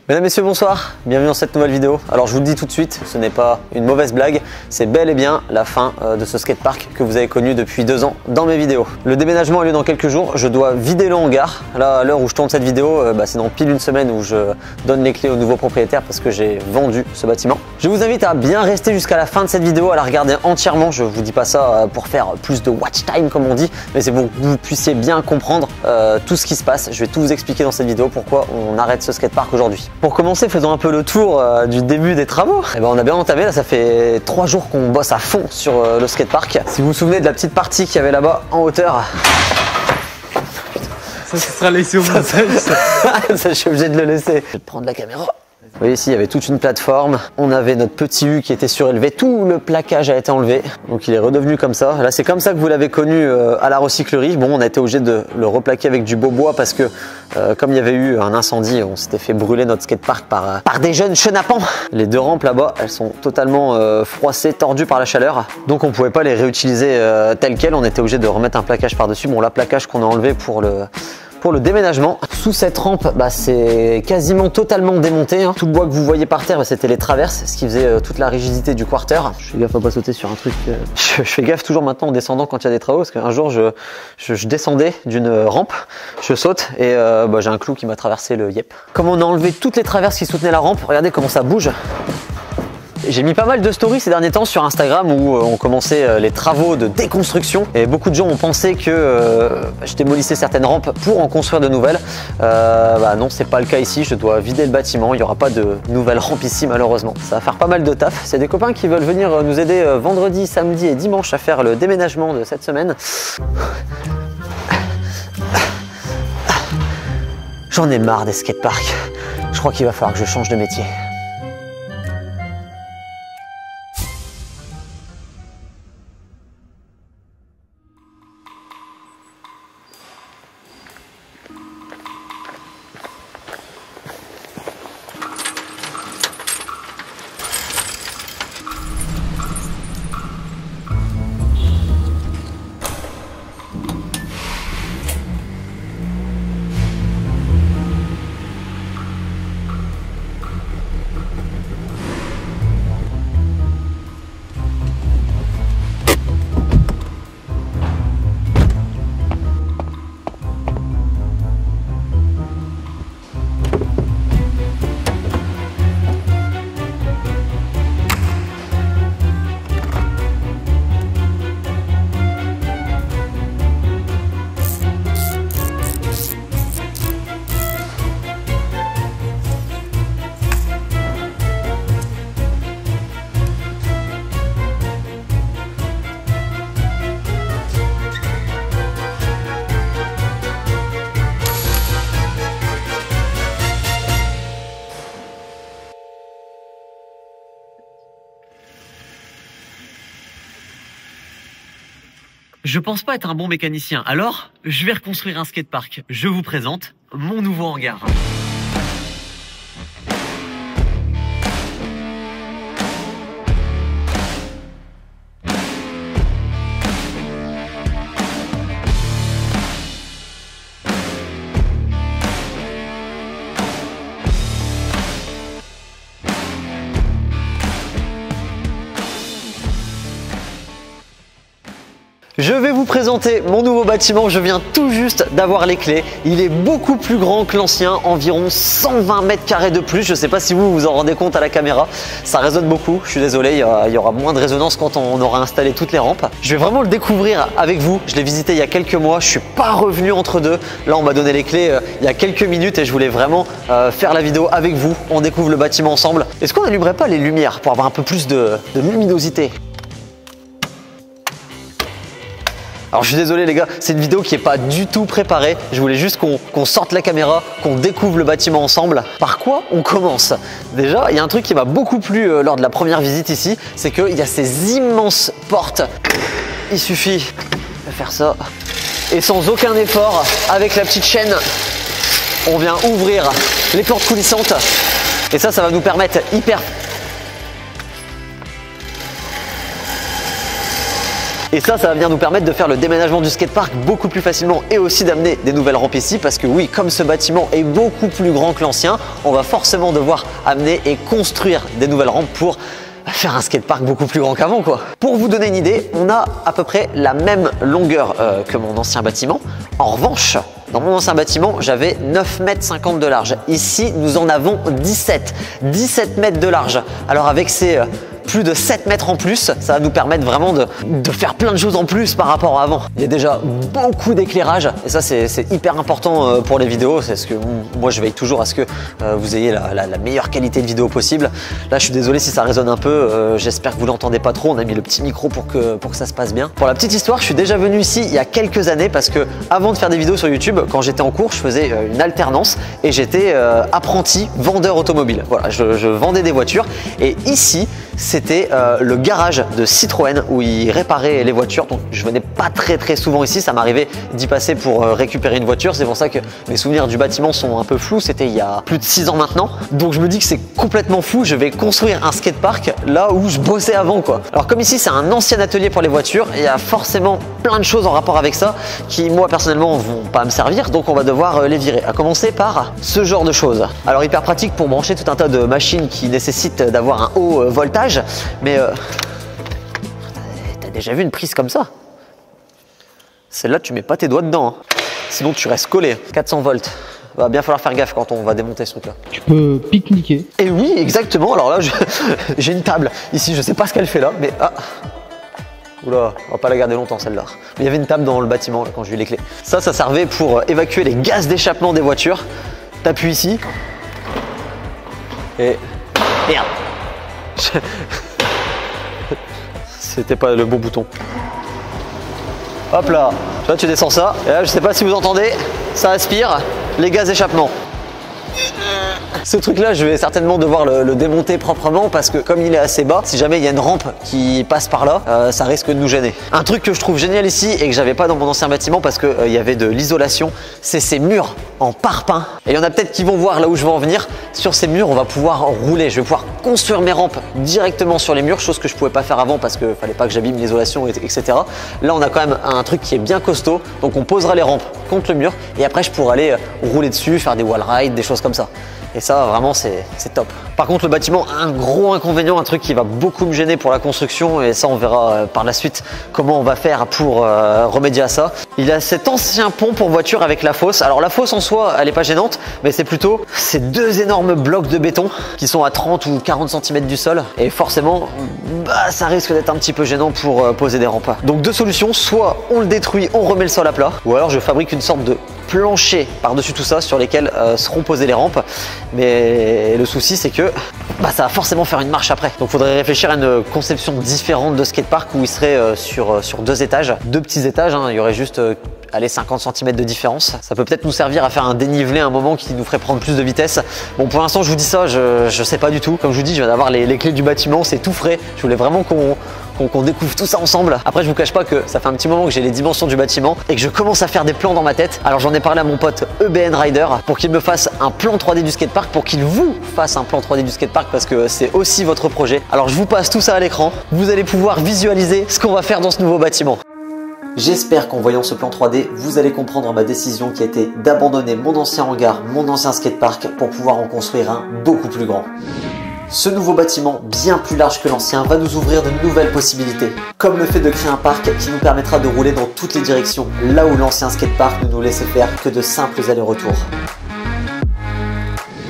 Mesdames, messieurs, bonsoir, bienvenue dans cette nouvelle vidéo. Alors je vous le dis tout de suite, ce n'est pas une mauvaise blague, c'est bel et bien la fin de ce skatepark que vous avez connu depuis 2 ans dans mes vidéos. Le déménagement a lieu dans quelques jours, je dois vider le hangar. Là, à l'heure où je tourne cette vidéo, c'est dans pile une semaine où je donne les clés au nouveau propriétaire parce que j'ai vendu ce bâtiment. Je vous invite à bien rester jusqu'à la fin de cette vidéo, à la regarder entièrement. Je vous dis pas ça pour faire plus de watch time comme on dit, mais c'est pour que vous puissiez bien comprendre tout ce qui se passe. Je vais tout vous expliquer dans cette vidéo pourquoi on arrête ce skatepark aujourd'hui. Pour commencer, faisons un peu le tour du début des travaux. Et on a bien entamé, là ça fait 3 jours qu'on bosse à fond sur le skatepark. Si vous vous souvenez de la petite partie qu'il y avait là-bas en hauteur. Ça sera laissé au montage. Ça, je suis obligé de le laisser. Je vais te prendre la caméra. Vous voyez ici, il y avait toute une plateforme. On avait notre petit U qui était surélevé. Tout le plaquage a été enlevé. Donc il est redevenu comme ça. Là, c'est comme ça que vous l'avez connu à la recyclerie. Bon, on a été obligé de le replaquer avec du beau bois parce que comme il y avait eu un incendie, on s'était fait brûler notre skatepark par des jeunes chenapans. Les 2 rampes là-bas, elles sont totalement froissées, tordues par la chaleur. Donc on ne pouvait pas les réutiliser telles quelles. On était obligé de remettre un plaquage par-dessus. Bon, là, plaquage qu'on a enlevé pour le déménagement. Sous cette rampe, c'est quasiment totalement démonté. Tout le bois que vous voyez par terre, c'était les traverses, ce qui faisait toute la rigidité du quarter. Je fais gaffe à pas sauter sur un truc. Je fais gaffe toujours maintenant en descendant quand il y a des travaux, parce qu'un jour je descendais d'une rampe, je saute et j'ai un clou qui m'a traversé le yep. Comme on a enlevé toutes les traverses qui soutenaient la rampe, regardez comment ça bouge. J'ai mis pas mal de stories ces derniers temps sur Instagram où on commençait les travaux de déconstruction et beaucoup de gens ont pensé que je démolissais certaines rampes pour en construire de nouvelles. Non, c'est pas le cas ici, je dois vider le bâtiment, il n'y aura pas de nouvelles rampes ici malheureusement. Ça va faire pas mal de taf. C'est des copains qui veulent venir nous aider vendredi, samedi et dimanche à faire le déménagement de cette semaine. J'en ai marre des skateparks. Je crois qu'il va falloir que je change de métier. Je pense pas être un bon mécanicien, alors je vais reconstruire un skatepark. Je vous présente mon nouveau hangar. Je vais vous présenter mon nouveau bâtiment, je viens tout juste d'avoir les clés. Il est beaucoup plus grand que l'ancien, environ 120 mètres carrés de plus. Je ne sais pas si vous vous en rendez compte à la caméra, ça résonne beaucoup. Je suis désolé, il y aura moins de résonance quand on aura installé toutes les rampes. Je vais vraiment le découvrir avec vous. Je l'ai visité il y a quelques mois, je ne suis pas revenu entre deux. Là, on m'a donné les clés il y a quelques minutes et je voulais vraiment faire la vidéo avec vous. On découvre le bâtiment ensemble. Est-ce qu'on n'allumerait pas les lumières pour avoir un peu plus de luminosité ? Alors je suis désolé les gars, c'est une vidéo qui n'est pas du tout préparée. Je voulais juste qu'on sorte la caméra, qu'on découvre le bâtiment ensemble. Par quoi on commence? Déjà, il y a un truc qui m'a beaucoup plu lors de la première visite ici, c'est qu'il y a ces immenses portes. Il suffit de faire ça. Et sans aucun effort, avec la petite chaîne, on vient ouvrir les portes coulissantes. Et ça va nous permettre Et ça va venir nous permettre de faire le déménagement du skatepark beaucoup plus facilement et aussi d'amener des nouvelles rampes ici parce que oui, comme ce bâtiment est beaucoup plus grand que l'ancien, on va forcément devoir amener et construire des nouvelles rampes pour faire un skatepark beaucoup plus grand qu'avant quoi. Pour vous donner une idée, on a à peu près la même longueur que mon ancien bâtiment. En revanche, dans mon ancien bâtiment, j'avais 9,50 m de large. Ici, nous en avons 17. 17 mètres de large. Alors avec ces plus de 7 mètres en plus, ça va nous permettre vraiment de faire plein de choses en plus par rapport à avant. Il y a déjà beaucoup d'éclairage et ça c'est hyper important pour les vidéos, c'est ce que moi je veille toujours à ce que vous ayez la meilleure qualité de vidéo possible. Là je suis désolé si ça résonne un peu, j'espère que vous l'entendez pas trop, on a mis le petit micro pour que ça se passe bien. Pour la petite histoire, je suis déjà venu ici il y a quelques années parce que avant de faire des vidéos sur YouTube, quand j'étais en cours, je faisais une alternance et j'étais apprenti vendeur automobile. Voilà, je vendais des voitures et ici c'était le garage de Citroën où ils réparaient les voitures. Donc je venais pas très souvent ici, ça m'arrivait d'y passer pour récupérer une voiture. C'est pour ça que mes souvenirs du bâtiment sont un peu flous, c'était il y a plus de 6 ans maintenant. Donc je me dis que c'est complètement fou, je vais construire un skatepark là où je bossais avant quoi. Alors comme ici c'est un ancien atelier pour les voitures, il y a forcément plein de choses en rapport avec ça qui moi personnellement vont pas me servir, donc on va devoir les virer. À commencer par ce genre de choses. Alors hyper pratique pour brancher tout un tas de machines qui nécessitent d'avoir un haut voltage. Mais t'as déjà vu une prise comme ça? Celle-là, tu mets pas tes doigts dedans, hein. Sinon tu restes collé. 400 volts. Va bien falloir faire gaffe quand on va démonter ce truc-là. Tu peux pique-niquer. Et oui, exactement. Alors là, j'ai une table ici. Je sais pas ce qu'elle fait là, mais ah. Oula, on va pas la garder longtemps celle-là. Mais il y avait une table dans le bâtiment là, quand j'ai eu les clés. Ça servait pour évacuer les gaz d'échappement des voitures. T'appuies ici. Et merde. C'était pas le bon bouton. Hop là, tu vois, tu descends ça. Et là, je sais pas si vous entendez, ça aspire les gaz d'échappement. Ce truc là je vais certainement devoir le démonter proprement parce que comme il est assez bas, si jamais il y a une rampe qui passe par là, ça risque de nous gêner. Un truc que je trouve génial ici et que j'avais pas dans mon ancien bâtiment parce que il y avait de l'isolation, c'est ces murs en parpaing. Et il y en a peut-être qui vont voir là où je veux en venir. Sur ces murs on va pouvoir rouler, je vais pouvoir construire mes rampes directement sur les murs, chose que je pouvais pas faire avant parce que fallait pas que j'abîme l'isolation etc. Là on a quand même un truc qui est bien costaud, donc on posera les rampes contre le mur et après je pourrai aller rouler dessus, faire des wall rides, des choses comme ça. Et ça vraiment c'est top. Par contre le bâtiment a un gros inconvénient, un truc qui va beaucoup me gêner pour la construction et ça on verra par la suite comment on va faire pour remédier à ça. Il a cet ancien pont pour voiture avec la fosse. Alors la fosse en soi elle est pas gênante, mais c'est plutôt ces deux énormes blocs de béton qui sont à 30 ou 40 cm du sol et forcément ça risque d'être un petit peu gênant pour poser des rampes. Donc deux solutions, soit on le détruit, on remet le sol à plat, ou alors je fabrique une sorte de plancher par-dessus tout ça sur lesquels seront posées les rampes. Mais le souci c'est que ça va forcément faire une marche après. Donc il faudrait réfléchir à une conception différente de skatepark où il serait sur deux étages, deux petits étages, hein. Il y aurait juste allez 50 cm de différence. Ça peut peut-être nous servir à faire un dénivelé à un moment qui nous ferait prendre plus de vitesse. Bon pour l'instant je vous dis ça, je sais pas du tout. Comme je vous dis, je viens d'avoir les clés du bâtiment, c'est tout frais. Je voulais vraiment qu'on découvre tout ça ensemble. Après je vous cache pas que ça fait un petit moment que j'ai les dimensions du bâtiment et que je commence à faire des plans dans ma tête. Alors j'en ai parlé à mon pote EBN Rider pour qu'il me fasse un plan 3D du skatepark, pour qu'il vous fasse un plan 3D du skatepark parce que c'est aussi votre projet. Alors je vous passe tout ça à l'écran, vous allez pouvoir visualiser ce qu'on va faire dans ce nouveau bâtiment. J'espère qu'en voyant ce plan 3D, vous allez comprendre ma décision qui a été d'abandonner mon ancien hangar, mon ancien skatepark pour pouvoir en construire un beaucoup plus grand. Ce nouveau bâtiment, bien plus large que l'ancien, va nous ouvrir de nouvelles possibilités, comme le fait de créer un parc qui nous permettra de rouler dans toutes les directions, là où l'ancien skatepark ne nous laissait faire que de simples allers-retours.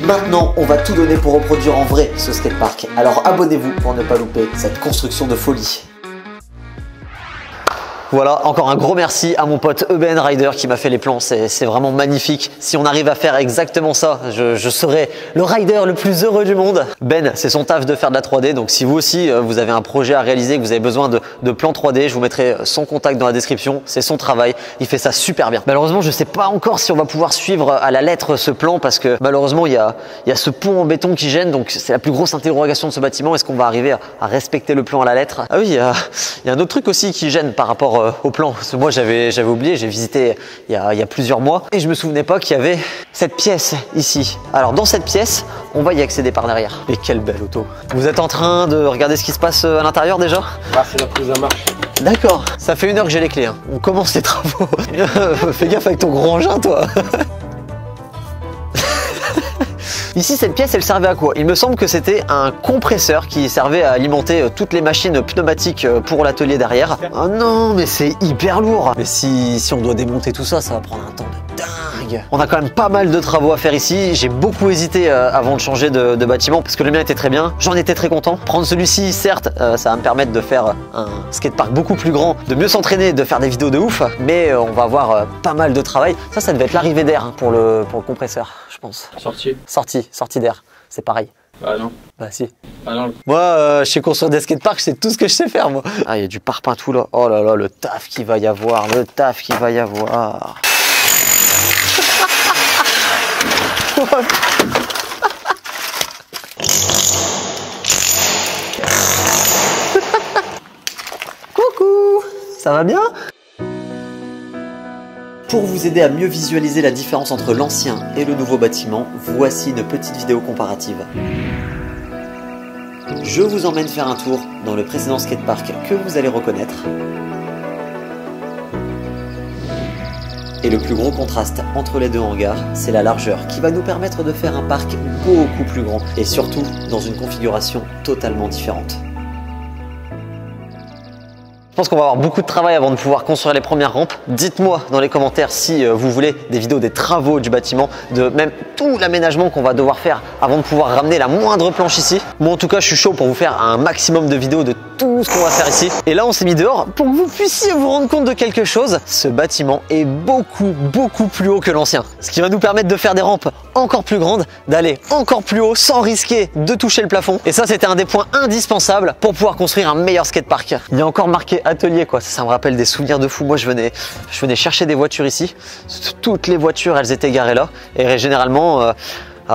Maintenant, on va tout donner pour reproduire en vrai ce skatepark, alors abonnez-vous pour ne pas louper cette construction de folie. Voilà, encore un gros merci à mon pote EBN Rider qui m'a fait les plans, c'est vraiment magnifique. Si on arrive à faire exactement ça, je serai le rider le plus heureux du monde. Ben, c'est son taf de faire de la 3D, donc si vous aussi vous avez un projet à réaliser, que vous avez besoin de plans 3D, je vous mettrai son contact dans la description, c'est son travail, il fait ça super bien. Malheureusement, je sais pas encore si on va pouvoir suivre à la lettre ce plan parce que malheureusement, il y a ce pont en béton qui gêne, donc c'est la plus grosse interrogation de ce bâtiment, est-ce qu'on va arriver à respecter le plan à la lettre? Ah oui, il y a un autre truc aussi qui gêne par rapport au plan. Parce que moi j'avais oublié, j'ai visité il y a plusieurs mois et je me souvenais pas qu'il y avait cette pièce ici. Alors dans cette pièce, on va y accéder par derrière. Mais quelle belle auto. Vous êtes en train de regarder ce qui se passe à l'intérieur déjà? C'est la prise à marche. D'accord, ça fait 1 heure que j'ai les clés, hein. On commence les travaux. Fais gaffe avec ton gros engin, toi. Ici, cette pièce, elle servait à quoi? Il me semble que c'était un compresseur qui servait à alimenter toutes les machines pneumatiques pour l'atelier derrière. Oh non, mais c'est hyper lourd. Mais si on doit démonter tout ça, ça va prendre un temps de dingue. On a quand même pas mal de travaux à faire ici. J'ai beaucoup hésité avant de changer de bâtiment parce que le mien était très bien. J'en étais très content. Prendre celui-ci, certes, ça va me permettre de faire un skatepark beaucoup plus grand, de mieux s'entraîner, de faire des vidéos de ouf. Mais on va avoir pas mal de travail. Ça devait être l'arrivée d'air hein, pour le compresseur, je pense. Sortie d'air, c'est pareil. Bah non. Bah si. Bah non. Moi, je sais construire des skateparks, c'est tout ce que je sais faire, moi. Ah, il y a du parpaing-tout là. Oh là là, le taf qu'il va y avoir, le taf qu'il va y avoir. Coucou, ça va bien? Pour vous aider à mieux visualiser la différence entre l'ancien et le nouveau bâtiment, voici une petite vidéo comparative. Je vous emmène faire un tour dans le précédent skatepark que vous allez reconnaître. Et le plus gros contraste entre les deux hangars, c'est la largeur qui va nous permettre de faire un parc beaucoup plus grand et surtout dans une configuration totalement différente. Je pense qu'on va avoir beaucoup de travail avant de pouvoir construire les premières rampes. Dites-moi dans les commentaires si vous voulez des vidéos des travaux du bâtiment, de même tout l'aménagement qu'on va devoir faire avant de pouvoir ramener la moindre planche ici. Moi en tout cas je suis chaud pour vous faire un maximum de vidéos de tout ce qu'on va faire ici. Et là on s'est mis dehors pour que vous puissiez vous rendre compte de quelque chose. Ce bâtiment est beaucoup plus haut que l'ancien. Ce qui va nous permettre de faire des rampes encore plus grandes, d'aller encore plus haut sans risquer de toucher le plafond. Et ça c'était un des points indispensables pour pouvoir construire un meilleur skatepark. Il y a encore marqué atelier quoi, ça me rappelle des souvenirs de fou. Moi je venais chercher des voitures ici, toutes les voitures elles étaient garées là et généralement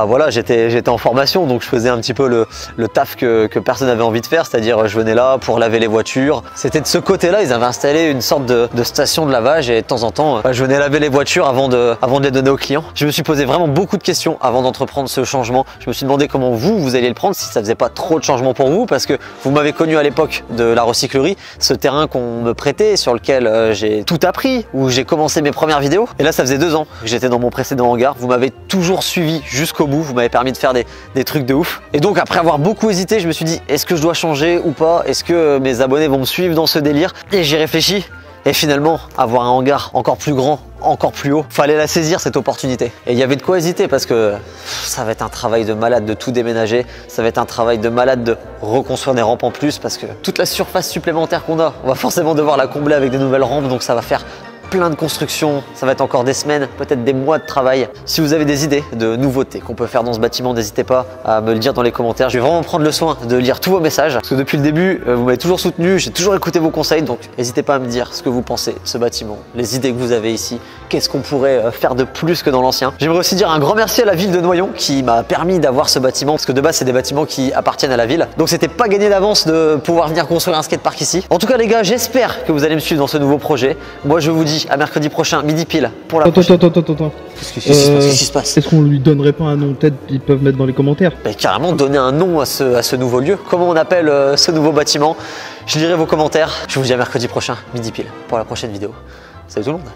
voilà, j'étais en formation donc je faisais un petit peu le taf que personne n'avait envie de faire, c'est-à-dire je venais là pour laver les voitures. C'était de ce côté-là, ils avaient installé une sorte de station de lavage et de temps en temps je venais laver les voitures avant de les donner aux clients. Je me suis posé vraiment beaucoup de questions avant d'entreprendre ce changement. Je me suis demandé comment vous alliez le prendre, si ça faisait pas trop de changements pour vous, parce que vous m'avez connu à l'époque de la recyclerie, ce terrain qu'on me prêtait, sur lequel j'ai tout appris, où j'ai commencé mes premières vidéos. Et là ça faisait 2 ans que j'étais dans mon précédent hangar, vous m'avez toujours suivi jusqu'au bout, vous m'avez permis de faire des trucs de ouf. Et donc après avoir beaucoup hésité, je me suis dit est-ce que je dois changer ou pas? Est-ce que mes abonnés vont me suivre dans ce délire? Et j'y réfléchis. Et finalement, avoir un hangar encore plus grand, encore plus haut, fallait la saisir cette opportunité. Et il y avait de quoi hésiter parce que ça va être un travail de malade de tout déménager, ça va être un travail de malade de reconstruire des rampes en plus parce que toute la surface supplémentaire qu'on a, on va forcément devoir la combler avec de nouvelles rampes, donc ça va faire plein de construction, ça va être encore des semaines, peut-être des mois de travail. Si vous avez des idées de nouveautés qu'on peut faire dans ce bâtiment, n'hésitez pas à me le dire dans les commentaires. Je vais vraiment prendre le soin de lire tous vos messages parce que depuis le début, vous m'avez toujours soutenu, j'ai toujours écouté vos conseils, donc n'hésitez pas à me dire ce que vous pensez de ce bâtiment, les idées que vous avez ici, qu'est-ce qu'on pourrait faire de plus que dans l'ancien. J'aimerais aussi dire un grand merci à la ville de Noyon qui m'a permis d'avoir ce bâtiment parce que de base c'est des bâtiments qui appartiennent à la ville, donc c'était pas gagné d'avance de pouvoir venir construire un skatepark ici. En tout cas les gars, j'espère que vous allez me suivre dans ce nouveau projet. Moi je vous dis à mercredi prochain, midi pile, pour la prochaine. Attends. Qu'est-ce qui se passe? Est-ce qu'on lui donnerait pas un nom? Peut-être ils peuvent mettre dans les commentaires. Mais carrément donner un nom à ce nouveau lieu. Comment on appelle ce nouveau bâtiment? Je lirai vos commentaires. Je vous dis à mercredi prochain, midi pile, pour la prochaine vidéo. Salut tout le monde.